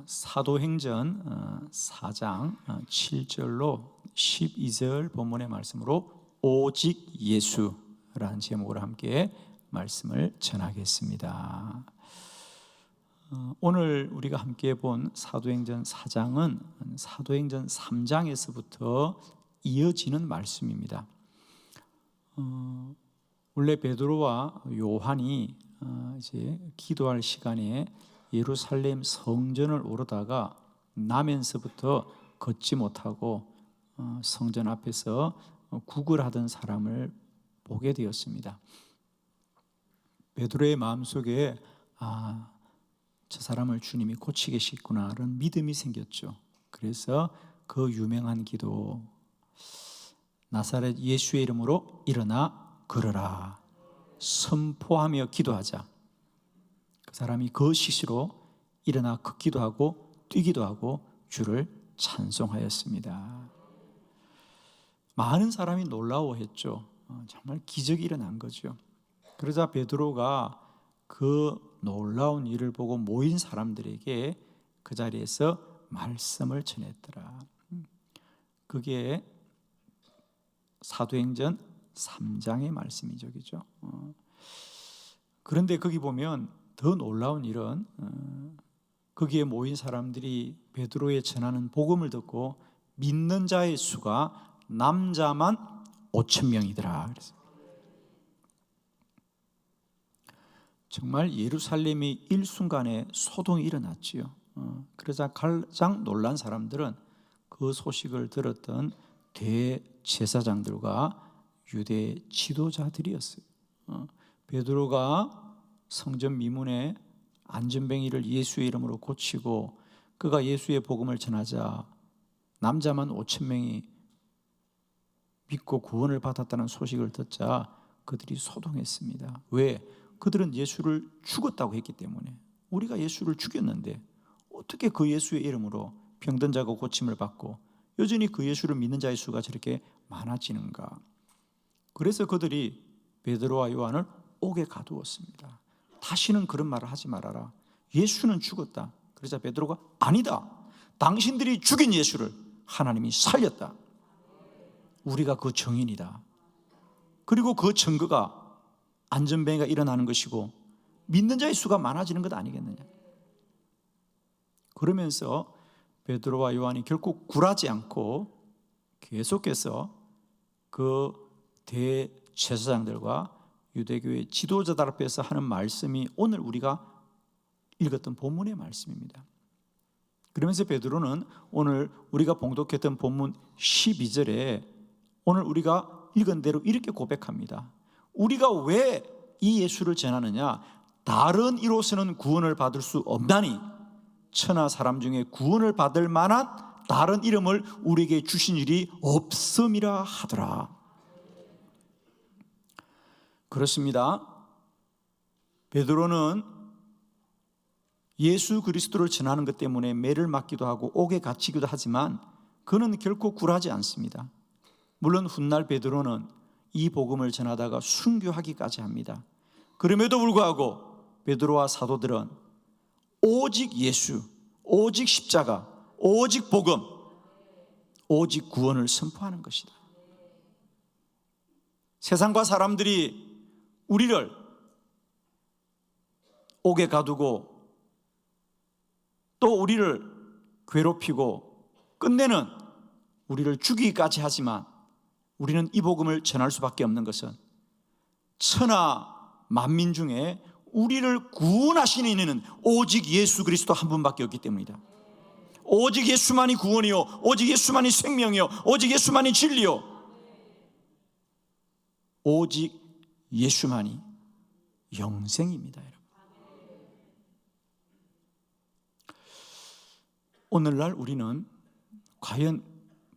사도행전 4장 7절로 12절 본문의 말씀으로 오직 예수라는 제목으로 함께 말씀을 전하겠습니다. 오늘 우리가 함께 본 사도행전 4장은 사도행전 3장에서부터 이어지는 말씀입니다. 원래 베드로와 요한이 이제 기도할 시간에 예루살렘 성전을 오르다가 나면서부터 걷지 못하고 성전 앞에서 구걸하던 사람을 보게 되었습니다. 베드로의 마음속에 저 사람을 주님이 고치겠구나 라는 믿음이 생겼죠. 그래서 그 유명한 기도, 나사렛 예수의 이름으로 일어나 걸어라 선포하며 기도하자. 그 사람이 그 시시로 일어나 걷기도 하고 뛰기도 하고 주를 찬송하였습니다. 많은 사람이 놀라워했죠. 정말 기적이 일어난 거죠. 그러자 베드로가 그 놀라운 일을 보고 모인 사람들에게 그 자리에서 말씀을 전했더라. 그게 사도행전 3장의 말씀이죠. 그죠? 그런데 거기 보면 더 놀라운 일은 거기에 모인 사람들이 베드로의 전하는 복음을 듣고 믿는 자의 수가 남자만 5,000명이더라. 정말 예루살렘이 일순간에 소동이 일어났지요. 그러자 가장 놀란 사람들은 그 소식을 들었던 대제사장들과 유대 지도자들이었어요. 베드로가 성전 미문에 안전뱅이를 예수의 이름으로 고치고 그가 예수의 복음을 전하자 남자만 5,000명이 믿고 구원을 받았다는 소식을 듣자 그들이 소동했습니다. 왜? 그들은 예수를 죽었다고 했기 때문에. 우리가 예수를 죽였는데 어떻게 그 예수의 이름으로 병든 자가 고침을 받고 여전히 그 예수를 믿는 자의 수가 저렇게 많아지는가? 그래서 그들이 베드로와 요한을 옥에 가두었습니다. 다시는 그런 말을 하지 말아라. 예수는 죽었다. 그러자 베드로가 아니다. 당신들이 죽인 예수를 하나님이 살렸다. 우리가 그 증인이다. 그리고 그 증거가 안전뱅이가 일어나는 것이고 믿는 자의 수가 많아지는 것 아니겠느냐. 그러면서 베드로와 요한이 결코 굴하지 않고 계속해서 그 대제사장들과 유대교의 지도자들 앞에서 하는 말씀이 오늘 우리가 읽었던 본문의 말씀입니다. 그러면서 베드로는 오늘 우리가 봉독했던 본문 12절에 오늘 우리가 읽은 대로 이렇게 고백합니다. 우리가 왜 이 예수를 전하느냐? 다른 이로서는 구원을 받을 수 없나니 천하 사람 중에 구원을 받을 만한 다른 이름을 우리에게 주신 일이 없음이라 하더라. 그렇습니다. 베드로는 예수 그리스도를 전하는 것 때문에 매를 맞기도 하고 옥에 갇히기도 하지만 그는 결코 굴하지 않습니다. 물론 훗날 베드로는 이 복음을 전하다가 순교하기까지 합니다. 그럼에도 불구하고 베드로와 사도들은 오직 예수, 오직 십자가, 오직 복음, 오직 구원을 선포하는 것이다. 세상과 사람들이 우리를 옥에 가두고 또 우리를 괴롭히고 끝내는 우리를 죽이기까지 하지만 우리는 이 복음을 전할 수밖에 없는 것은 천하 만민 중에 우리를 구원하시는 이는 오직 예수 그리스도 한 분밖에 없기 때문이다. 오직 예수만이 구원이요, 오직 예수만이 생명이요, 오직 예수만이 진리요, 오직 예수만이 영생입니다. 여러분. 오늘날 우리는 과연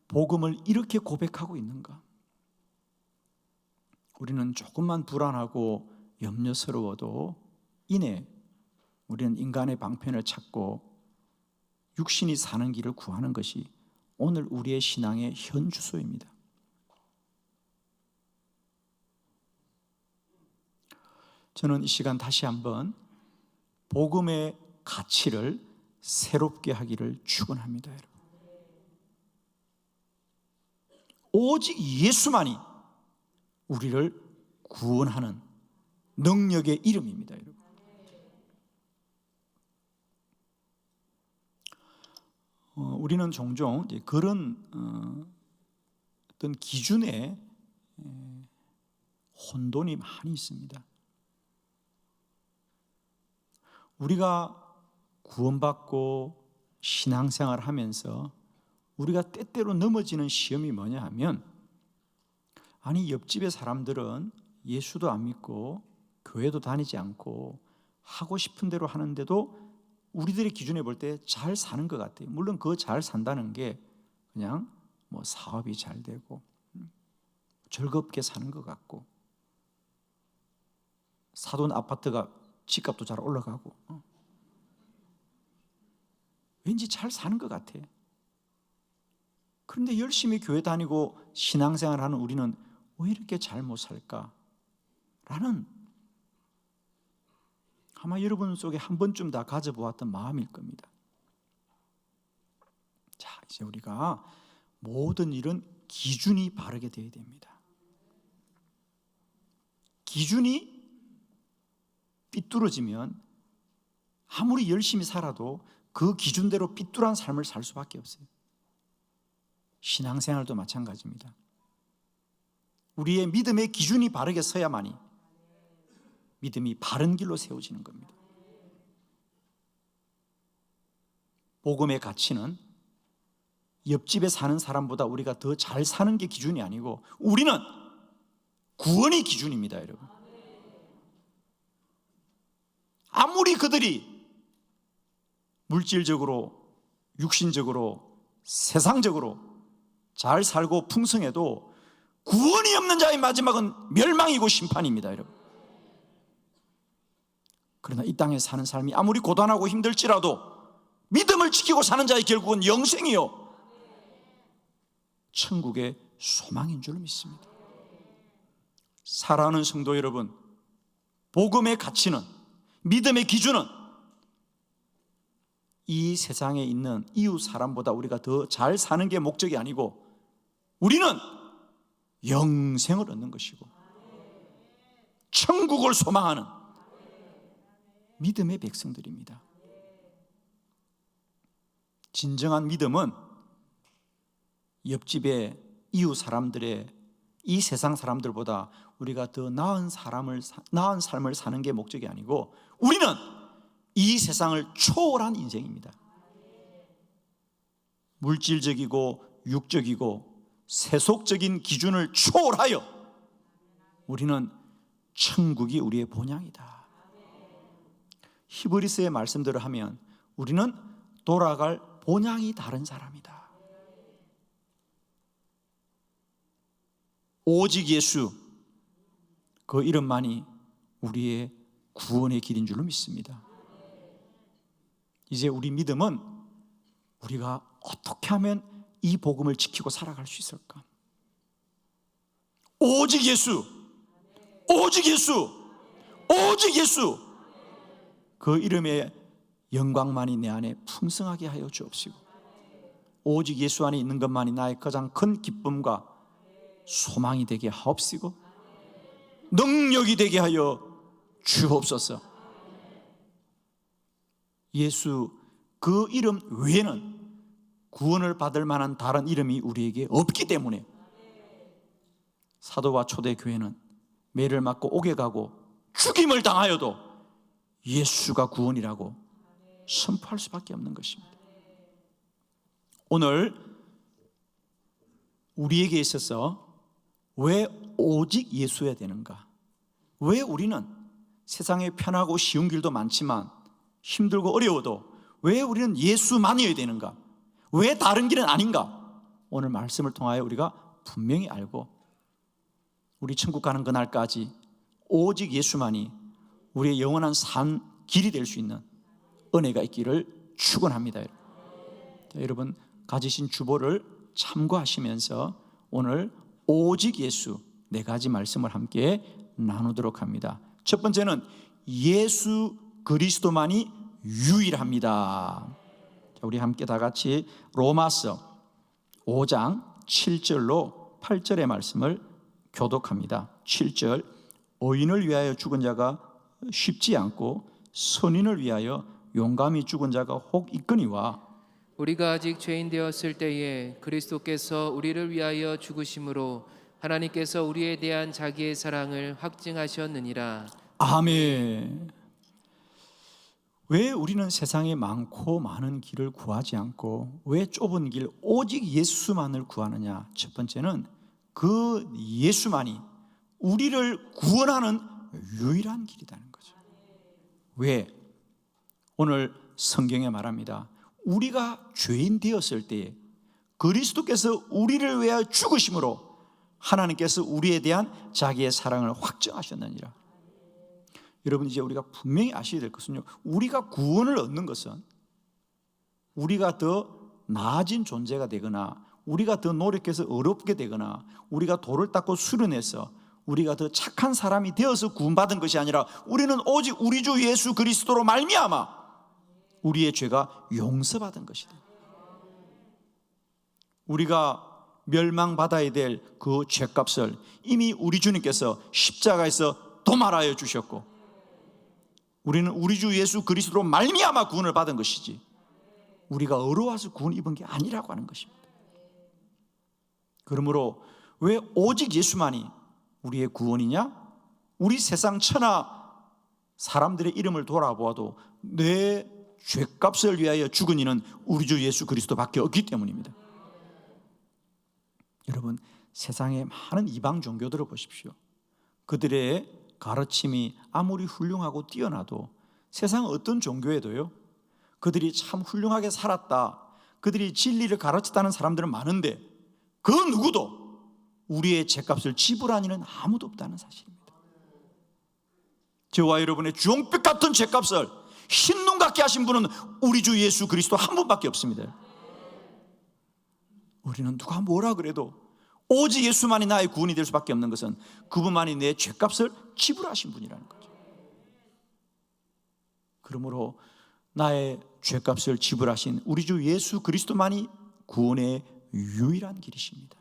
복음을 이렇게 고백하고 있는가? 우리는 조금만 불안하고 염려스러워도 이내 우리는 인간의 방편을 찾고 육신이 사는 길을 구하는 것이 오늘 우리의 신앙의 현 주소입니다. 저는 이 시간 다시 한번 복음의 가치를 새롭게 하기를 축원합니다. 여러분. 오직 예수만이 우리를 구원하는 능력의 이름입니다. 여러분. 우리는 종종 그런 어떤 기준에 혼돈이 많이 있습니다. 우리가 구원받고 신앙생활을 하면서 우리가 때때로 넘어지는 시험이 뭐냐 하면, 아니 옆집의 사람들은 예수도 안 믿고 교회도 다니지 않고 하고 싶은 대로 하는데도 우리들의 기준에 볼 때 잘 사는 것 같아요. 물론 그 잘 산다는 게 그냥 뭐 사업이 잘 되고 즐겁게 사는 것 같고, 사돈 아파트가 집값도 잘 올라가고 왠지 잘 사는 것 같아. 그런데 열심히 교회 다니고 신앙생활 하는 우리는 왜 이렇게 잘 못 살까? 라는, 아마 여러분 속에 한 번쯤 다 가져보았던 마음일 겁니다. 자, 이제 우리가 모든 일은 기준이 바르게 되어야 됩니다. 기준이 삐뚤어지면 아무리 열심히 살아도 그 기준대로 삐뚤한 삶을 살 수밖에 없어요. 신앙생활도 마찬가지입니다. 우리의 믿음의 기준이 바르게 서야만이 믿음이 바른 길로 세워지는 겁니다. 복음의 가치는 옆집에 사는 사람보다 우리가 더 잘 사는 게 기준이 아니고, 우리는 구원이 기준입니다. 여러분, 아무리 그들이 물질적으로, 육신적으로, 세상적으로 잘 살고 풍성해도 구원이 없는 자의 마지막은 멸망이고 심판입니다. 여러분, 그러나 이 땅에 사는 삶이 아무리 고단하고 힘들지라도 믿음을 지키고 사는 자의 결국은 영생이요, 천국의 소망인 줄 믿습니다. 사랑하는 성도 여러분, 복음의 가치는, 믿음의 기준은 이 세상에 있는 이웃 사람보다 우리가 더 잘 사는 게 목적이 아니고, 우리는 영생을 얻는 것이고 천국을 소망하는 믿음의 백성들입니다. 진정한 믿음은 옆집의 이웃 사람들의, 이 세상 사람들보다 우리가 더 나은 삶을 사는 게 목적이 아니고, 우리는 이 세상을 초월한 인생입니다. 물질적이고 육적이고 세속적인 기준을 초월하여 우리는 천국이 우리의 본향이다. 히브리서의 말씀대로 하면 우리는 돌아갈 본향이 다른 사람이다. 오직 예수, 그 이름만이 우리의 구원의 길인 줄로 믿습니다. 이제 우리 믿음은 우리가 어떻게 하면 이 복음을 지키고 살아갈 수 있을까? 오직 예수, 오직 예수, 오직 예수, 그 이름의 영광만이 내 안에 풍성하게 하여 주옵시고, 오직 예수 안에 있는 것만이 나의 가장 큰 기쁨과 소망이 되게 하옵시고, 능력이 되게 하여 주옵소서. 예수 그 이름 외에는 구원을 받을 만한 다른 이름이 우리에게 없기 때문에 사도와 초대교회는 매를 맞고 옥에 가고 죽임을 당하여도 예수가 구원이라고 선포할 수밖에 없는 것입니다. 오늘 우리에게 있어서 왜 오직 예수여야 되는가? 왜 우리는 세상에 편하고 쉬운 길도 많지만 힘들고 어려워도 왜 우리는 예수만이어야 되는가? 왜 다른 길은 아닌가? 오늘 말씀을 통하여 우리가 분명히 알고 우리 천국 가는 그날까지 오직 예수만이 우리의 영원한 산 길이 될 수 있는 은혜가 있기를 축원합니다. 자, 여러분 가지신 주보를 참고하시면서 오늘 오직 예수 네 가지 말씀을 함께 나누도록 합니다. 첫 번째는 예수 그리스도만이 유일합니다. 우리 함께 다 같이 로마서 5장 7절로 8절의 말씀을 교독합니다. 7절, 의인을 위하여 죽은 자가 쉽지 않고 선인을 위하여 용감히 죽은 자가 혹 있거니와 우리가 아직 죄인 되었을 때에 그리스도께서 우리를 위하여 죽으심으로 하나님께서 우리에 대한 자기의 사랑을 확증하셨느니라. 아멘. 왜 우리는 세상에 많고 많은 길을 구하지 않고 왜 좁은 길 오직 예수만을 구하느냐? 첫 번째는 그 예수만이 우리를 구원하는 유일한 길이라는 거죠. 왜? 오늘 성경에 말합니다. 우리가 죄인 되었을 때에 그리스도께서 우리를 위하여 죽으심으로 하나님께서 우리에 대한 자기의 사랑을 확증하셨느니라. 여러분, 이제 우리가 분명히 아셔야 될 것은요, 우리가 구원을 얻는 것은 우리가 더 나아진 존재가 되거나 우리가 더 노력해서 어렵게 되거나 우리가 돌을 닦고 수련해서 우리가 더 착한 사람이 되어서 구원받은 것이 아니라 우리는 오직 우리 주 예수 그리스도로 말미암아 우리의 죄가 용서받은 것이다. 우리가 멸망받아야 될 그 죄값을 이미 우리 주님께서 십자가에서 도말하여 주셨고 우리는 우리 주 예수 그리스도로 말미암아 구원을 받은 것이지 우리가 어려워서 구원 입은 게 아니라고 하는 것입니다. 그러므로 왜 오직 예수만이 우리의 구원이냐? 우리 세상 천하 사람들의 이름을 돌아보아도 내 죄값을 위하여 죽은 이는 우리 주 예수 그리스도밖에 없기 때문입니다. 여러분, 세상의 많은 이방 종교들을 보십시오. 그들의 가르침이 아무리 훌륭하고 뛰어나도 세상 어떤 종교에도요, 그들이 참 훌륭하게 살았다, 그들이 진리를 가르쳤다는 사람들은 많은데 그 누구도 우리의 죄값을 지불한 이는 아무도 없다는 사실입니다. 저와 여러분의 주홍빛 같은 죄값을 흰눈 같게 하신 분은 우리 주 예수 그리스도 한 분밖에 없습니다. 우리는 누가 뭐라 그래도 오직 예수만이 나의 구원이 될 수밖에 없는 것은 그분만이 내 죄값을 지불하신 분이라는 거죠. 그러므로 나의 죄값을 지불하신 우리 주 예수 그리스도만이 구원의 유일한 길이십니다.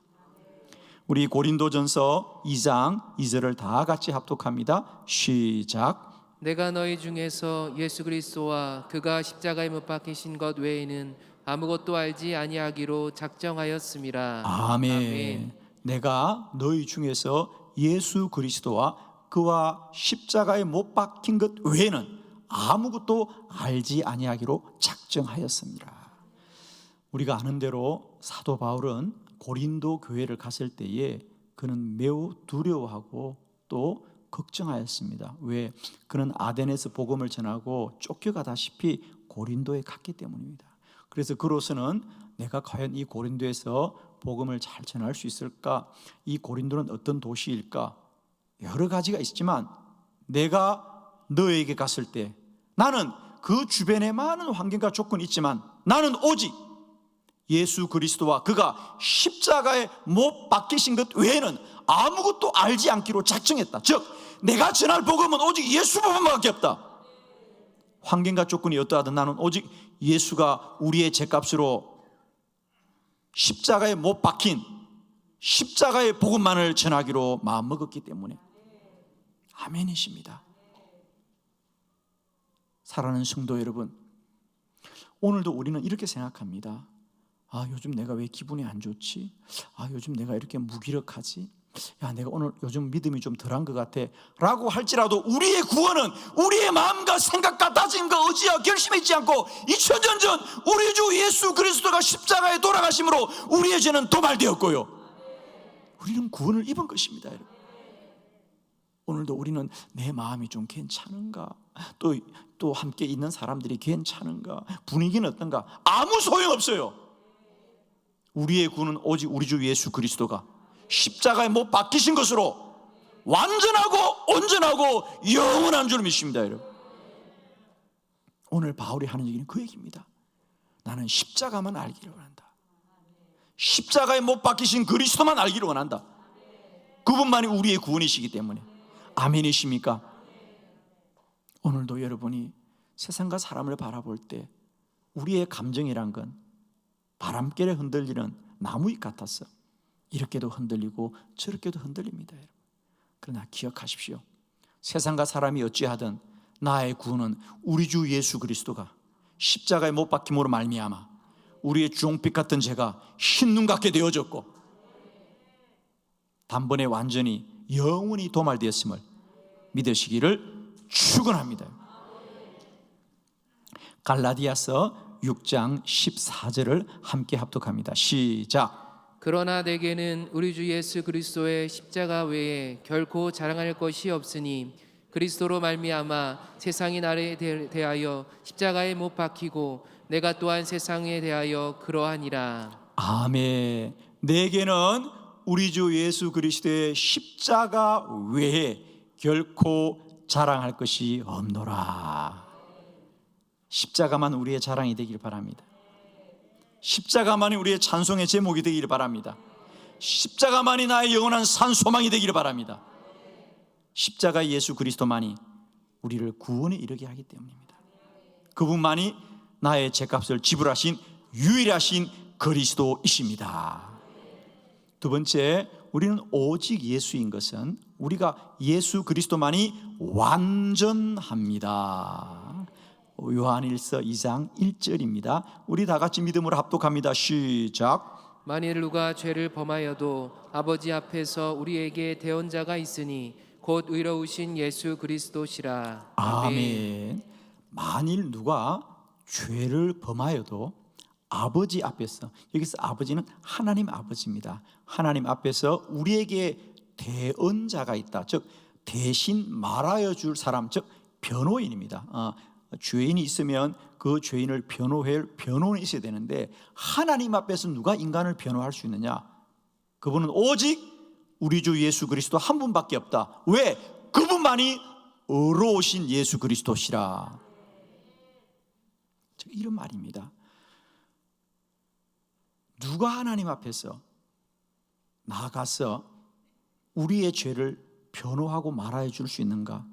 우리 고린도전서 2장 2절을 다 같이 합독합니다. 시작. 내가 너희 중에서 예수 그리스도와 그가 십자가에 못 박히신 것 외에는 아무것도 알지 아니하기로 작정하였음이라. 아멘. 아멘. 내가 너희 중에서 예수 그리스도와 그와 십자가에 못 박힌 것 외에는 아무것도 알지 아니하기로 작정하였습니다. 우리가 아는 대로 사도 바울은 고린도 교회를 갔을 때에 그는 매우 두려워하고 또 걱정하였습니다. 왜? 그는 아덴에서 복음을 전하고 쫓겨가다시피 고린도에 갔기 때문입니다. 그래서 그로서는 내가 과연 이 고린도에서 복음을 잘 전할 수 있을까? 이 고린도는 어떤 도시일까? 여러 가지가 있지만 내가 너에게 갔을 때 나는 그 주변에 많은 환경과 조건이 있지만 나는 오직 예수 그리스도와 그가 십자가에 못 박히신 것 외에는 아무것도 알지 않기로 작정했다. 즉 내가 전할 복음은 오직 예수 복음밖에 없다. 환경과 조건이 어떠하든 나는 오직 예수가 우리의 죄값으로 십자가에 못 박힌 십자가의 복음만을 전하기로 마음먹었기 때문에 아멘이십니다. 사랑하는 성도 여러분, 오늘도 우리는 이렇게 생각합니다. 아, 요즘 내가 왜 기분이 안 좋지? 아, 요즘 내가 이렇게 무기력하지? 야, 내가 오늘 요즘 믿음이 좀 덜한 것 같아 라고 할지라도 우리의 구원은 우리의 마음과 생각과 다짐과 의지와 결심이 있지 않고 2000년 전 우리 주 예수 그리스도가 십자가에 돌아가심으로 우리의 죄는 도말되었고요, 우리는 구원을 입은 것입니다. 여러분, 오늘도 우리는 내 마음이 좀 괜찮은가, 또 함께 있는 사람들이 괜찮은가, 분위기는 어떤가, 아무 소용없어요. 우리의 구원은 오직 우리 주 예수 그리스도가 십자가에 못 박히신 것으로 완전하고 온전하고 영원한 줄 믿습니다. 여러분, 오늘 바울이 하는 얘기는 그 얘기입니다. 나는 십자가만 알기를 원한다. 십자가에 못 박히신 그리스도만 알기를 원한다. 그분만이 우리의 구원이시기 때문에. 아멘이십니까? 오늘도 여러분이 세상과 사람을 바라볼 때 우리의 감정이란 건 바람결에 흔들리는 나무잎 같았어. 이렇게도 흔들리고 저렇게도 흔들립니다, 여러분. 그러나 기억하십시오. 세상과 사람이 어찌하든 나의 구원은 우리 주 예수 그리스도가 십자가에 못 박힘으로 말미암아 우리의 주홍빛 같은 죄가 흰눈 같게 되어졌고 단번에 완전히 영원히 도말되었음을 믿으시기를 축원합니다. 갈라디아서 6장 14절을 함께 합독합니다. 시작. 그러나 내게는 우리 주 예수 그리스도의 십자가 외에 결코 자랑할 것이 없으니 그리스도로 말미암아 세상이 나를 대하여 십자가에 못 박히고 내가 또한 세상에 대하여 그러하니라. 아멘. 내게는 우리 주 예수 그리스도의 십자가 외에 결코 자랑할 것이 없노라. 십자가만 우리의 자랑이 되기를 바랍니다. 십자가만이 우리의 찬송의 제목이 되기를 바랍니다. 십자가만이 나의 영원한 산소망이 되기를 바랍니다. 십자가 예수 그리스도만이 우리를 구원에 이르게 하기 때문입니다. 그분만이 나의 죄값을 지불하신 유일하신 그리스도이십니다. 두 번째, 우리는 오직 예수인 것은 우리가 예수 그리스도만이 완전합니다. 요한일서 2장 1절입니다. 우리 다 같이 믿음으로 합독합니다. 시작. 만일 누가 죄를 범하여도 아버지 앞에서 우리에게 대언자가 있으니 곧 의로우신 예수 그리스도시라. 아멘. 만일 누가 죄를 범하여도 아버지 앞에서, 여기서 아버지는 하나님 아버지입니다. 하나님 앞에서 우리에게 대언자가 있다. 즉 대신 말하여 줄 사람, 즉 변호인입니다. 죄인이 있으면 그 죄인을 변호할 변호인이 있어야 되는데 하나님 앞에서 누가 인간을 변호할 수 있느냐? 그분은 오직 우리 주 예수 그리스도 한 분밖에 없다. 왜? 그분만이 의로우신 예수 그리스도시라. 이런 말입니다. 누가 하나님 앞에서 나아가서 우리의 죄를 변호하고 말하여 줄 수 있는가?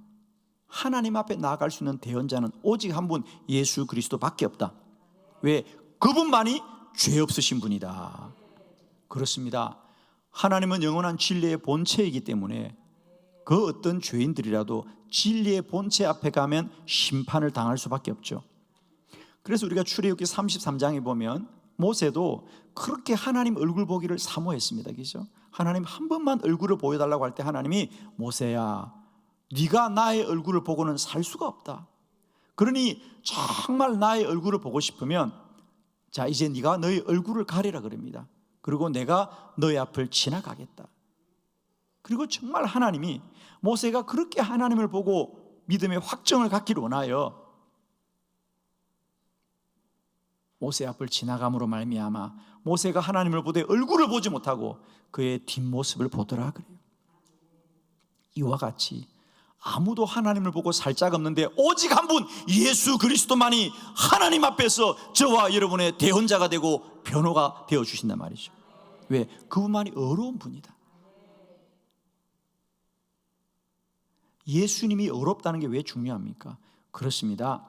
하나님 앞에 나아갈 수 있는 대언자는 오직 한 분, 예수 그리스도밖에 없다. 왜? 그분만이 죄 없으신 분이다. 그렇습니다. 하나님은 영원한 진리의 본체이기 때문에 그 어떤 죄인들이라도 진리의 본체 앞에 가면 심판을 당할 수밖에 없죠. 그래서 우리가 출애굽기 33장에 보면 모세도 그렇게 하나님 얼굴 보기를 사모했습니다. 그죠? 하나님 한 번만 얼굴을 보여달라고 할 때 하나님이 모세야, 네가 나의 얼굴을 보고는 살 수가 없다. 그러니 정말 나의 얼굴을 보고 싶으면 자, 이제 네가 너의 얼굴을 가리라 그럽니다. 그리고 내가 너의 앞을 지나가겠다. 그리고 정말 하나님이 모세가 그렇게 하나님을 보고 믿음의 확정을 갖기를 원하여 모세 앞을 지나감으로 말미암아 모세가 하나님을 보되 얼굴을 보지 못하고 그의 뒷모습을 보더라 그래요. 이와 같이 아무도 하나님을 보고 살 자가 없는데 오직 한 분 예수 그리스도만이 하나님 앞에서 저와 여러분의 대언자가 되고 변호가 되어 주신단 말이죠. 왜? 그분만이 의로운 분이다. 예수님이 의롭다는 게 왜 중요합니까? 그렇습니다.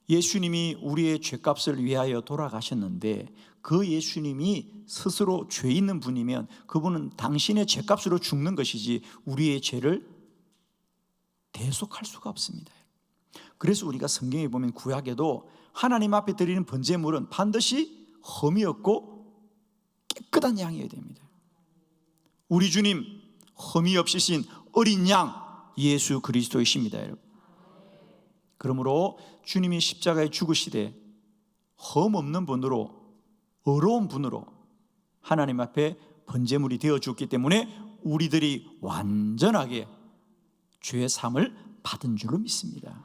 예수님이 우리의 죄값을 위하여 돌아가셨는데 그 예수님이 스스로 죄 있는 분이면 그분은 당신의 죄값으로 죽는 것이지 우리의 죄를 대속할 수가 없습니다. 그래서 우리가 성경에 보면 구약에도 하나님 앞에 드리는 번제물은 반드시 흠이 없고 깨끗한 양이어야 됩니다. 우리 주님 흠이 없으신 어린 양 예수 그리스도이십니다, 여러분. 그러므로 주님이 십자가에 죽으시되 흠 없는 분으로 의로운 분으로 하나님 앞에 번제물이 되어 주었기 때문에 우리들이 완전하게 죄의 사함을 받은 줄로 믿습니다.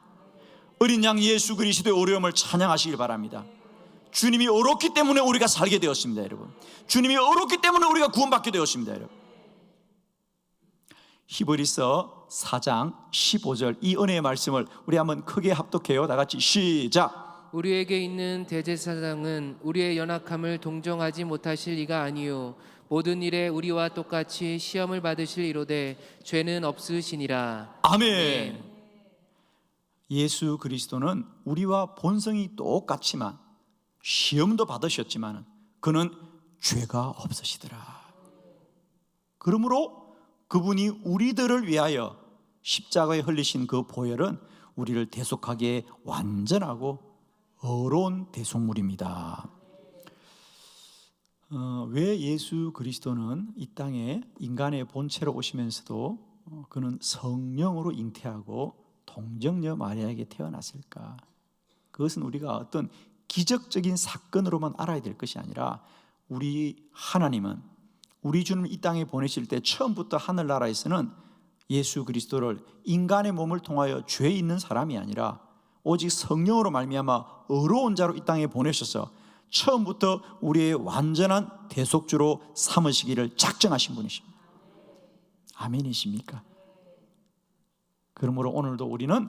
어린 양 예수 그리스도의 어려움을 찬양하시길 바랍니다. 주님이 어렵기 때문에 우리가 살게 되었습니다, 여러분. 주님이 어렵기 때문에 우리가 구원받게 되었습니다, 여러분. 히브리서 4장 15절 이 은혜의 말씀을 우리 한번 크게 합독해요. 다 같이 시작. 우리에게 있는 대제사장은 우리의 연약함을 동정하지 못하실 이가 아니요 모든 일에 우리와 똑같이 시험을 받으실 이로되 죄는 없으시니라. 아멘. 예수 그리스도는 우리와 본성이 똑같지만 시험도 받으셨지만 그는 죄가 없으시더라. 그러므로 그분이 우리들을 위하여 십자가에 흘리신 그 보혈은 우리를 대속하기에 완전하고 의로운 대속물입니다. 왜 예수 그리스도는 이 땅에 인간의 본체로 오시면서도 그는 성령으로 잉태하고 동정녀 마리아에게 태어났을까? 그것은 우리가 어떤 기적적인 사건으로만 알아야 될 것이 아니라 우리 하나님은 우리 주님을 이 땅에 보내실 때 처음부터 하늘나라에서는 예수 그리스도를 인간의 몸을 통하여 죄 있는 사람이 아니라 오직 성령으로 말미암아 의로운 자로 이 땅에 보내셔서 처음부터 우리의 완전한 대속주로 삼으시기를 작정하신 분이십니다. 아멘이십니까? 그러므로 오늘도 우리는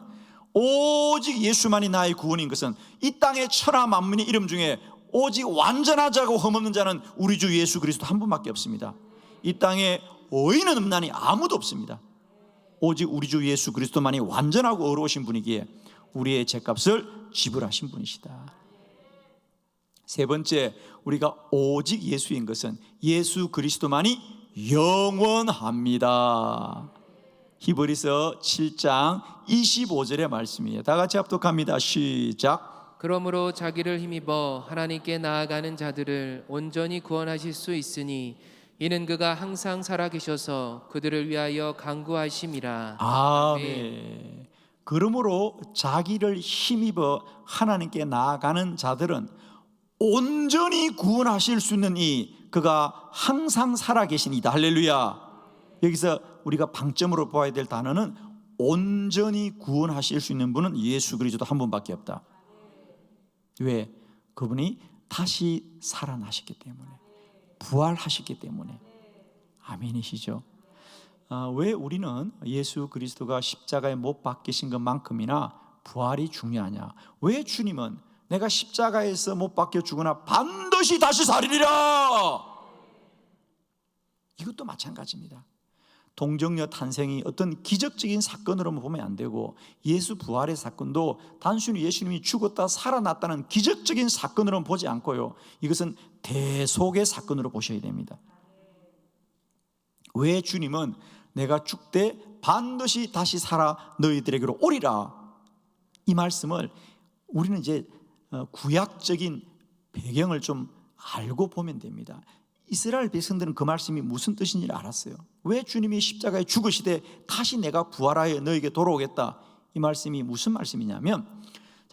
오직 예수만이 나의 구원인 것은 이 땅의 천하 만민의 이름 중에 오직 완전하자고 흠없는 자는 우리 주 예수 그리스도 한 분밖에 없습니다. 이 땅에 의인은 없나니 아무도 없습니다. 오직 우리 주 예수 그리스도만이 완전하고 의로우신 분이기에 우리의 죄값을 지불하신 분이시다. 세 번째, 우리가 오직 예수인 것은 예수 그리스도만이 영원합니다. 히브리서 7장 25절의 말씀이에요. 다 같이 합독합니다. 시작. 그러므로 자기를 힘입어 하나님께 나아가는 자들을 온전히 구원하실 수 있으니 이는 그가 항상 살아계셔서 그들을 위하여 간구하심이라. 아멘. 그러므로 자기를 힘입어 하나님께 나아가는 자들은 온전히 구원하실 수 있는 그가 항상 살아계시니다. 할렐루야. 여기서 우리가 방점으로 보아야 될 단어는 온전히 구원하실 수 있는 분은 예수 그리스도 한 분밖에 없다. 왜? 그분이 다시 살아나셨기 때문에, 부활하셨기 때문에. 아멘이시죠? 왜 우리는 예수 그리스도가 십자가에 못 박히신 것만큼이나 부활이 중요하냐? 왜 주님은 내가 십자가에서 못 박혀 죽으나 반드시 다시 살리리라? 이것도 마찬가지입니다. 동정녀 탄생이 어떤 기적적인 사건으로만 보면 안 되고, 예수 부활의 사건도 단순히 예수님이 죽었다 살아났다는 기적적인 사건으로는 보지 않고요, 이것은 대속의 사건으로 보셔야 됩니다. 왜 주님은 내가 죽되 반드시 다시 살아 너희들에게로 오리라, 이 말씀을 우리는 이제 구약적인 배경을 좀 알고 보면 됩니다. 이스라엘 백성들은 그 말씀이 무슨 뜻인지 알았어요. 왜 주님이 십자가에 죽으시되 다시 내가 부활하여 너에게 돌아오겠다, 이 말씀이 무슨 말씀이냐면,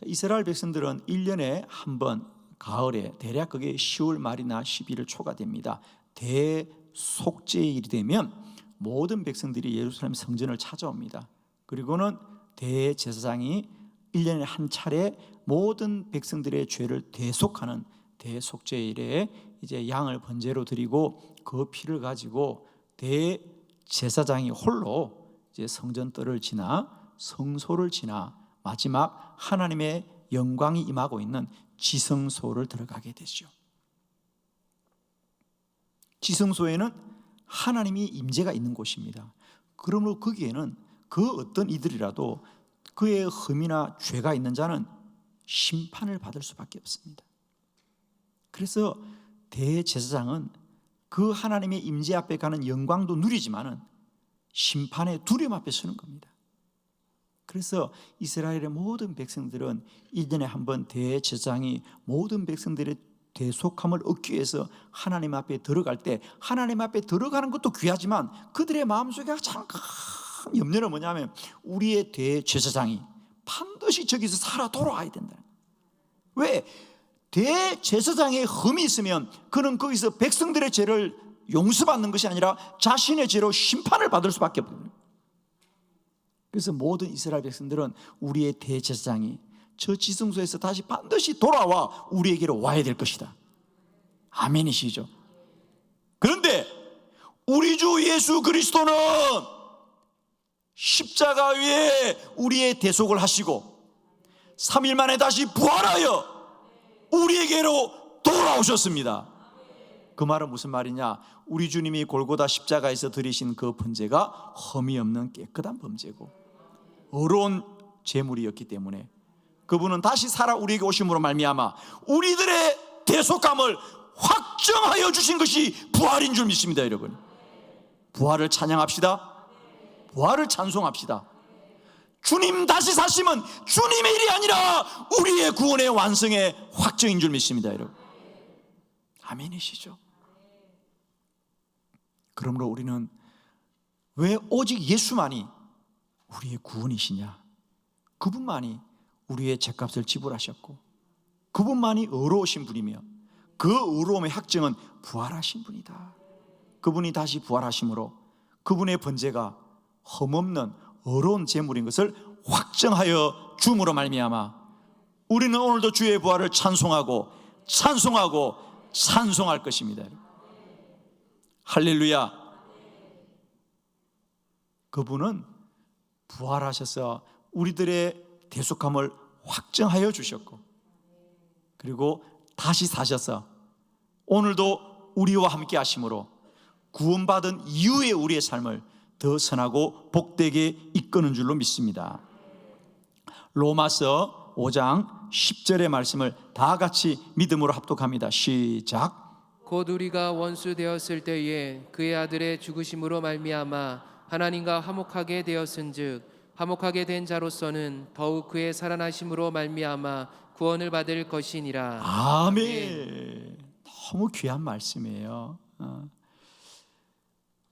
이스라엘 백성들은 1년에 한 번 가을에, 대략 그게 10월 말이나 11월 초가 됩니다. 대속죄일이 되면 모든 백성들이 예루살렘 성전을 찾아옵니다. 그리고는 대제사장이 1년에 한 차례 모든 백성들의 죄를 대속하는 대속죄일에 이제 양을 번제로 드리고 그 피를 가지고 대제사장이 홀로 이제 성전뜰을 지나 성소를 지나 마지막 하나님의 영광이 임하고 있는 지성소를 들어가게 되죠. 지성소에는 하나님이 임재가 있는 곳입니다. 그러므로 거기에는 그 어떤 이들이라도 그의 흠이나 죄가 있는 자는 심판을 받을 수밖에 없습니다. 그래서 대제사장은 그 하나님의 임재 앞에 가는 영광도 누리지만은 심판의 두려움 앞에 서는 겁니다. 그래서 이스라엘의 모든 백성들은 1년에 한 번 대제사장이 모든 백성들의 대속함을 얻기 위해서 하나님 앞에 들어갈 때, 하나님 앞에 들어가는 것도 귀하지만 그들의 마음속에 가장 큰 염려는 뭐냐면, 우리의 대제사장이 반드시 저기서 살아 돌아와야 된다. 왜? 대제사장의 흠이 있으면 그는 거기서 백성들의 죄를 용서받는 것이 아니라 자신의 죄로 심판을 받을 수밖에 없거든요. 그래서 모든 이스라엘 백성들은 우리의 대제사장이 저 지성소에서 다시 반드시 돌아와 우리에게로 와야 될 것이다. 아멘이시죠? 그런데 우리 주 예수 그리스도는 십자가 위에 우리의 대속을 하시고 3일 만에 다시 부활하여 우리에게로 돌아오셨습니다. 그 말은 무슨 말이냐? 우리 주님이 골고다 십자가에서 드리신 그 번제가 흠이 없는 깨끗한 범죄고 의로운 제물이었기 때문에 그분은 다시 살아 우리에게 오심으로 말미암아 우리들의 대속감을 확정하여 주신 것이 부활인 줄 믿습니다. 여러분, 부활을 찬양합시다. 부활을 찬송합시다. 주님 다시 사심은 주님의 일이 아니라 우리의 구원의 완성의 확정인 줄 믿습니다. 여러분, 아멘이시죠? 그러므로 우리는 왜 오직 예수만이 우리의 구원이시냐? 그분만이 우리의 죄값을 지불하셨고 그분만이 의로우신 분이며 그 의로움의 확정은 부활하신 분이다. 그분이 다시 부활하심으로 그분의 번제가 흠없는 의로운 제물인 것을 확정하여 줌으로 말미암아 우리는 오늘도 주의 부활을 찬송하고 찬송하고 찬송할 것입니다. 할렐루야. 그분은 부활하셔서 우리들의 대속함을 확정하여 주셨고 그리고 다시 사셔서 오늘도 우리와 함께 하심으로 구원받은 이후의 우리의 삶을 더 선하고 복되게 이끄는 줄로 믿습니다. 로마서 5장 10절의 말씀을 다 같이 믿음으로 합독합니다. 시작. 곧 우리가 원수 되었을 때에 그의 아들의 죽으심으로 말미암아 하나님과 화목하게 되었은즉 화목하게 된 자로서는 더욱 그의 살아나심으로 말미암아 구원을 받을 것이니라. 아멘. 너무 귀한 말씀이에요.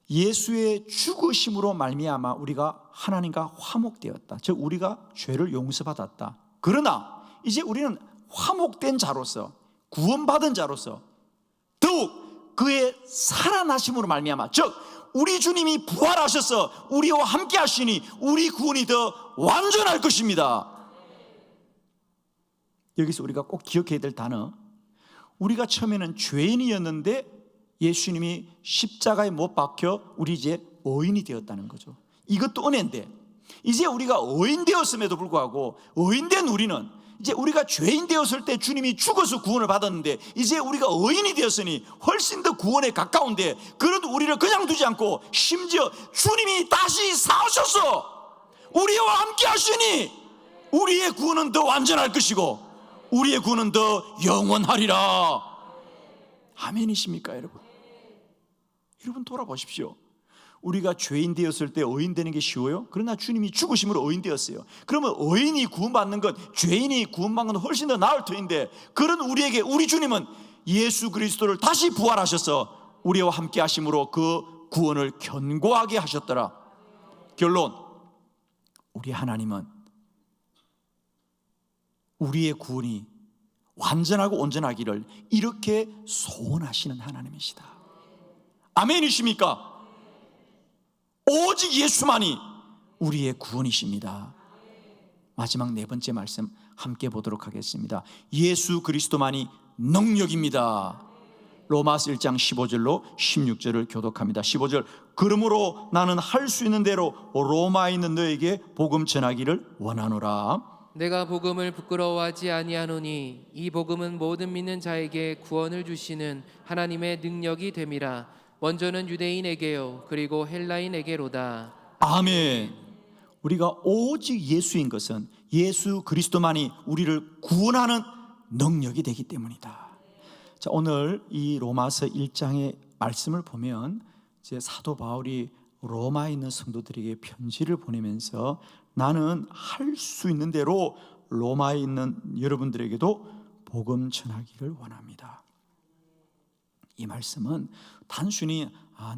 예수의 죽으심으로 말미암아 우리가 하나님과 화목되었다. 즉 우리가 죄를 용서받았다. 그러나 이제 우리는 화목된 자로서 구원받은 자로서 더욱 그의 살아나심으로 말미암아 즉 우리 주님이 부활하셔서 우리와 함께 하시니 우리 구원이 더 완전할 것입니다. 여기서 우리가 꼭 기억해야 될 단어, 우리가 처음에는 죄인이었는데 예수님이 십자가에 못 박혀 우리 이제 의인이 되었다는 거죠. 이것도 은혜인데 이제 우리가 의인 되었음에도 불구하고 의인된 우리는 이제 우리가 죄인 되었을 때 주님이 죽어서 구원을 받았는데 이제 우리가 의인이 되었으니 훨씬 더 구원에 가까운데 그래도 우리를 그냥 두지 않고 심지어 주님이 다시 사오셔서 우리와 함께 하시니 우리의 구원은 더 완전할 것이고 우리의 구원은 더 영원하리라. 아멘이십니까 여러분? 여러분 돌아보십시오. 우리가 죄인 되었을 때 의인 되는 게 쉬워요? 그러나 주님이 죽으심으로 의인 되었어요. 그러면 의인이 구원받는 것, 죄인이 구원받는 건 훨씬 더 나을 터인데 그런 우리에게 우리 주님은 예수 그리스도를 다시 부활하셔서 우리와 함께 하심으로 그 구원을 견고하게 하셨더라. 결론, 우리 하나님은 우리의 구원이 완전하고 온전하기를 이렇게 소원하시는 하나님이시다. 아멘이십니까? 오직 예수만이 우리의 구원이십니다. 마지막 네 번째 말씀 함께 보도록 하겠습니다. 예수 그리스도만이 능력입니다. 로마서 1장 15절로 16절을 교독합니다. 15절, 그러므로 나는 할 수 있는 대로 로마에 있는 너에게 복음 전하기를 원하노라. 내가 복음을 부끄러워하지 아니하노니 이 복음은 모든 믿는 자에게 구원을 주시는 하나님의 능력이 됨이라. 먼저는 유대인에게요 그리고 헬라인에게로다. 아멘. 우리가 오직 예수인 것은 예수 그리스도만이 우리를 구원하는 능력이 되기 때문이다. 자, 오늘 이 로마서 1장의 말씀을 보면 이제 사도 바울이 로마에 있는 성도들에게 편지를 보내면서 나는 할 수 있는 대로 로마에 있는 여러분들에게도 복음 전하기를 원합니다. 이 말씀은 단순히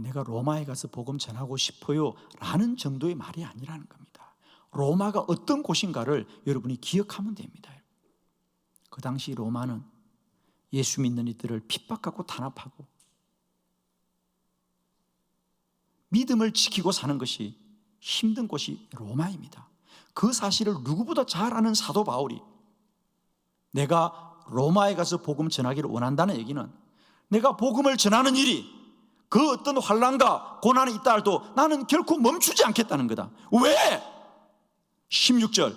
내가 로마에 가서 복음 전하고 싶어요 라는 정도의 말이 아니라는 겁니다. 로마가 어떤 곳인가를 여러분이 기억하면 됩니다. 그 당시 로마는 예수 믿는 이들을 핍박하고 탄압하고 믿음을 지키고 사는 것이 힘든 곳이 로마입니다. 그 사실을 누구보다 잘 아는 사도 바울이 내가 로마에 가서 복음 전하기를 원한다는 얘기는 내가 복음을 전하는 일이 그 어떤 환난과 고난이 있다 해도 나는 결코 멈추지 않겠다는 거다. 왜? 16절,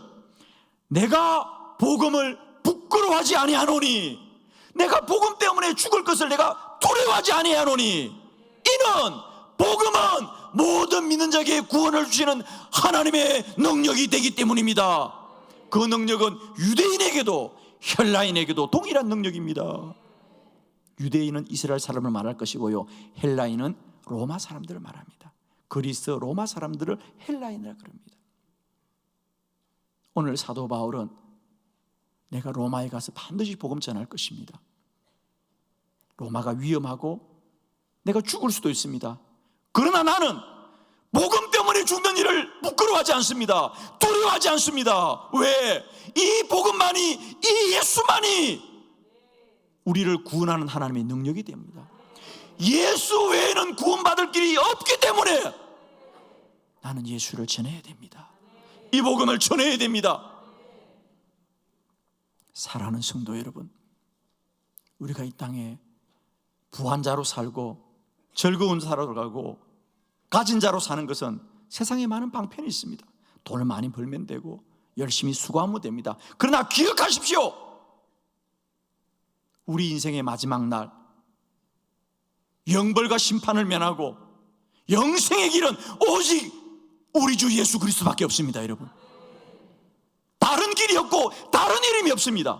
내가 복음을 부끄러워하지 아니하노니, 내가 복음 때문에 죽을 것을 내가 두려워하지 아니하노니, 이는 복음은 모든 믿는 자에게 구원을 주시는 하나님의 능력이 되기 때문입니다. 그 능력은 유대인에게도 헬라인에게도 동일한 능력입니다. 유대인은 이스라엘 사람을 말할 것이고요, 헬라인은 로마 사람들을 말합니다. 그리스 로마 사람들을 헬라인이라 그럽니다. 오늘 사도 바울은 내가 로마에 가서 반드시 복음 전할 것입니다. 로마가 위험하고 내가 죽을 수도 있습니다. 그러나 나는 복음 때문에 죽는 일을 부끄러워하지 않습니다. 두려워하지 않습니다. 왜? 이 복음만이, 이 예수만이 우리를 구원하는 하나님의 능력이 됩니다. 예수 외에는 구원받을 길이 없기 때문에 나는 예수를 전해야 됩니다. 이 복음을 전해야 됩니다. 사랑하는 성도 여러분, 우리가 이 땅에 부한 자로 살고 즐거운 자로 가고 가진 자로 사는 것은 세상에 많은 방편이 있습니다. 돈을 많이 벌면 되고 열심히 수고하면 됩니다. 그러나 기억하십시오, 우리 인생의 마지막 날 영벌과 심판을 면하고 영생의 길은 오직 우리 주 예수 그리스도밖에 없습니다. 여러분, 다른 길이 없고 다른 이름이 없습니다.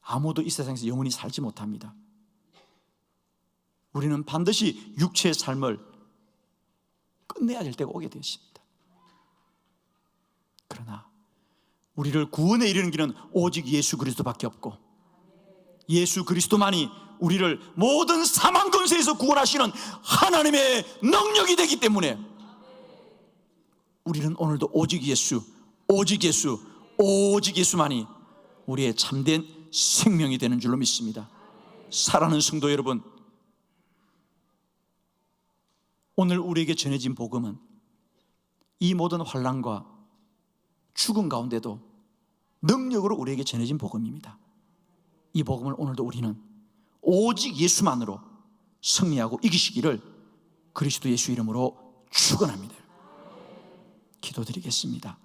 아무도 이 세상에서 영원히 살지 못합니다. 우리는 반드시 육체의 삶을 끝내야 될 때가 오게 되었습니다. 그러나 우리를 구원에 이르는 길은 오직 예수 그리스도밖에 없고 예수 그리스도만이 우리를 모든 사망 권세에서 구원하시는 하나님의 능력이 되기 때문에 우리는 오늘도 오직 예수, 오직 예수, 오직 예수만이 우리의 참된 생명이 되는 줄로 믿습니다. 사랑하는 성도 여러분, 오늘 우리에게 전해진 복음은 이 모든 환난과 죽음 가운데도 능력으로 우리에게 전해진 복음입니다. 이 복음을 오늘도 우리는 오직 예수만으로 승리하고 이기시기를 그리스도 예수 이름으로 축원합니다. 기도드리겠습니다.